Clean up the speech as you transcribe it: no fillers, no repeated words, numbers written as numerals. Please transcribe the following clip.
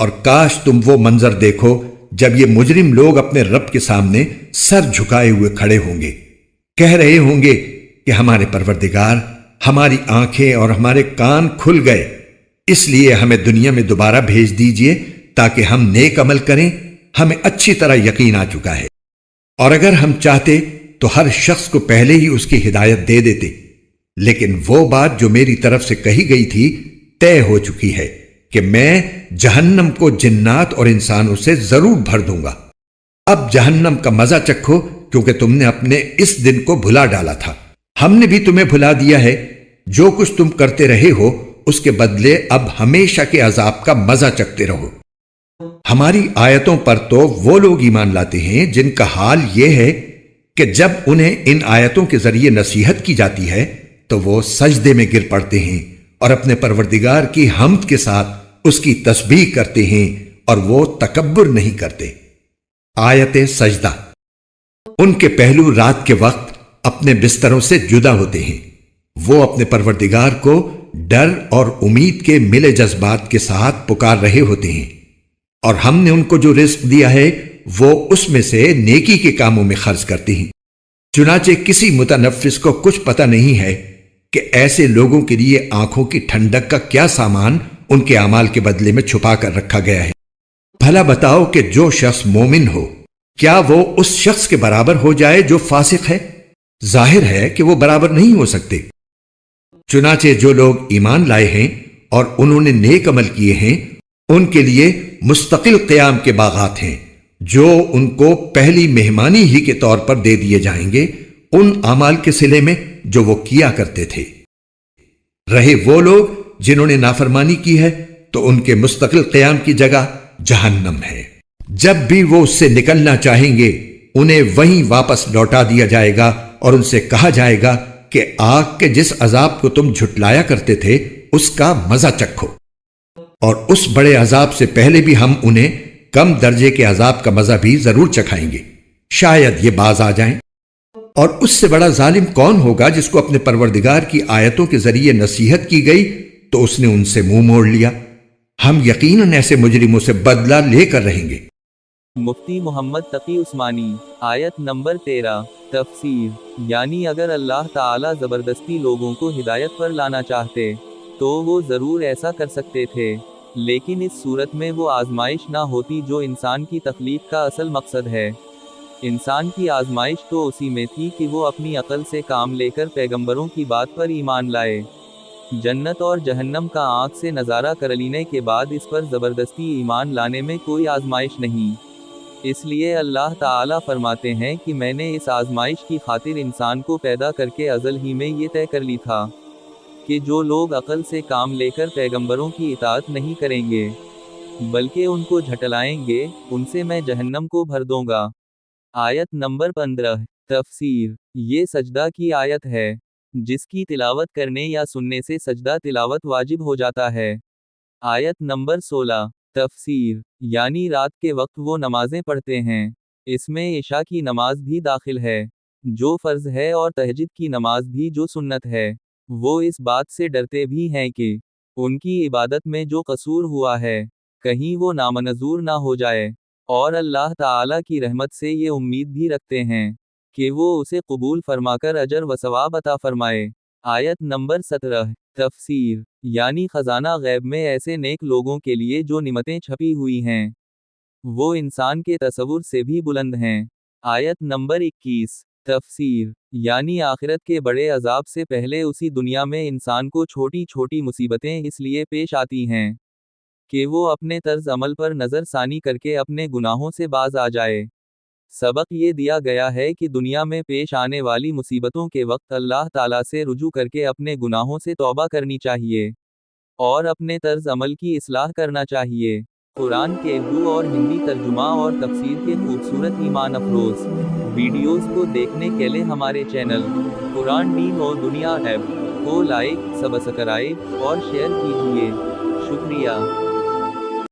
اور کاش تم وہ منظر دیکھو جب یہ مجرم لوگ اپنے رب کے سامنے سر جھکائے ہوئے کھڑے ہوں گے، کہہ رہے ہوں گے کہ ہمارے پروردگار، ہماری آنکھیں اور ہمارے کان کھل گئے، اس لیے ہمیں دنیا میں دوبارہ بھیج دیجئے تاکہ ہم نیک عمل کریں، ہمیں اچھی طرح یقین آ چکا ہے۔ اور اگر ہم چاہتے تو ہر شخص کو پہلے ہی اس کی ہدایت دے دیتے، لیکن وہ بات جو میری طرف سے کہی گئی تھی طے ہو چکی ہے کہ میں جہنم کو جنات اور انسانوں سے ضرور بھر دوں گا۔ اب جہنم کا مزہ چکھو، کیونکہ تم نے اپنے اس دن کو بھلا ڈالا تھا، ہم نے بھی تمہیں بھلا دیا ہے۔ جو کچھ تم کرتے رہے ہو اس کے بدلے اب ہمیشہ کے عذاب کا مزہ چکھتے رہو۔ ہماری آیتوں پر تو وہ لوگ ایمان لاتے ہیں جن کا حال یہ ہے کہ جب انہیں ان آیتوں کے ذریعے نصیحت کی جاتی ہے تو وہ سجدے میں گر پڑتے ہیں اور اپنے پروردگار کی حمد کے ساتھ اس کی تسبیح کرتے ہیں، اور وہ تکبر نہیں کرتے۔ آیت سجدہ۔ ان کے پہلو رات کے وقت اپنے بستروں سے جدا ہوتے ہیں، وہ اپنے پروردگار کو ڈر اور امید کے ملے جذبات کے ساتھ پکار رہے ہوتے ہیں، اور ہم نے ان کو جو رزق دیا ہے وہ اس میں سے نیکی کے کاموں میں خرچ کرتے ہیں۔ چنانچہ کسی متنفس کو کچھ پتہ نہیں ہے کہ ایسے لوگوں کے لیے آنکھوں کی ٹھنڈک کا کیا سامان ان کے اعمال کے بدلے میں چھپا کر رکھا گیا ہے۔ بھلا بتاؤ کہ جو شخص مومن ہو کیا وہ اس شخص کے برابر ہو جائے جو فاسق ہے؟ ظاہر ہے کہ وہ برابر نہیں ہو سکتے۔ چنانچہ جو لوگ ایمان لائے ہیں اور انہوں نے نیک عمل کیے ہیں ان کے لیے مستقل قیام کے باغات ہیں جو ان کو پہلی مہمانی ہی کے طور پر دے دیے جائیں گے ان اعمال کے صلے میں جو وہ کیا کرتے تھے۔ رہے وہ لوگ جنہوں نے نافرمانی کی ہے تو ان کے مستقل قیام کی جگہ جہنم ہے، جب بھی وہ اس سے نکلنا چاہیں گے انہیں وہیں واپس لوٹا دیا جائے گا اور ان سے کہا جائے گا کہ آگ کے جس عذاب کو تم جھٹلایا کرتے تھے اس کا مزہ چکھو، اور اس بڑے عذاب سے پہلے بھی ہم انہیں کم درجے کے عذاب کا مزہ بھی ضرور چکھائیں گے، شاید یہ باز آ جائیں۔ اور اس سے بڑا ظالم کون ہوگا جس کو اپنے پروردگار کی آیتوں کے ذریعے نصیحت کی گئی تو اس نے ان سے منہ موڑ لیا۔ ہم یقیناً ایسے مجرموں سے بدلہ لے کر رہیں گے۔ مفتی محمد تقی عثمانی۔ آیت نمبر 13 تفسیر۔ یعنی اگر اللہ تعالیٰ زبردستی لوگوں کو ہدایت پر لانا چاہتے تو وہ ضرور ایسا کر سکتے تھے، لیکن اس صورت میں وہ آزمائش نہ ہوتی جو انسان کی تخلیق کا اصل مقصد ہے۔ انسان کی آزمائش تو اسی میں تھی کہ وہ اپنی عقل سے کام لے کر پیغمبروں کی بات پر ایمان لائے۔ جنت اور جہنم کا آنکھ سے نظارہ کر لینے کے بعد اس پر زبردستی ایمان لانے میں کوئی آزمائش نہیں۔ اس لیے اللہ تعالیٰ فرماتے ہیں کہ میں نے اس آزمائش کی خاطر انسان کو پیدا کر کے ازل ہی میں یہ طے کر لی تھا کہ جو لوگ عقل سے کام لے کر پیغمبروں کی اطاعت نہیں کریں گے بلکہ ان کو جھٹلائیں گے ان سے میں جہنم کو بھر دوں گا۔ آیت نمبر 15 تفسیر۔ یہ سجدہ کی آیت ہے جس کی تلاوت کرنے یا سننے سے سجدہ تلاوت واجب ہو جاتا ہے۔ آیت نمبر 16 تفسیر۔ یعنی رات کے وقت وہ نمازیں پڑھتے ہیں، اس میں عشاء کی نماز بھی داخل ہے جو فرض ہے اور تہجد کی نماز بھی جو سنت ہے۔ وہ اس بات سے ڈرتے بھی ہیں کہ ان کی عبادت میں جو قصور ہوا ہے کہیں وہ نامنظور نہ ہو جائے، اور اللہ تعالیٰ کی رحمت سے یہ امید بھی رکھتے ہیں کہ وہ اسے قبول فرما کر اجر و ثواب عطا فرمائے۔ آیت نمبر 17 تفسیر۔ یعنی خزانہ غیب میں ایسے نیک لوگوں کے لیے جو نعمتیں چھپی ہوئی ہیں وہ انسان کے تصور سے بھی بلند ہیں۔ آیت نمبر 21 تفسیر۔ یعنی آخرت کے بڑے عذاب سے پہلے اسی دنیا میں انسان کو چھوٹی چھوٹی مصیبتیں اس لیے پیش آتی ہیں کہ وہ اپنے طرز عمل پر نظر ثانی کر کے اپنے گناہوں سے باز آ جائے۔ سبق یہ دیا گیا ہے کہ دنیا میں پیش آنے والی مصیبتوں کے وقت اللہ تعالیٰ سے رجوع کر کے اپنے گناہوں سے توبہ کرنی چاہیے اور اپنے طرز عمل کی اصلاح کرنا چاہیے۔ قرآن کے اردو اور ہندی ترجمہ اور تفسیر کے خوبصورت ایمان افروز ویڈیوز کو دیکھنے کے لیے ہمارے چینل قرآن دین اور دنیا ایپ کو لائک، سبسکرائب اور شیئر کیجیے۔ شکریہ۔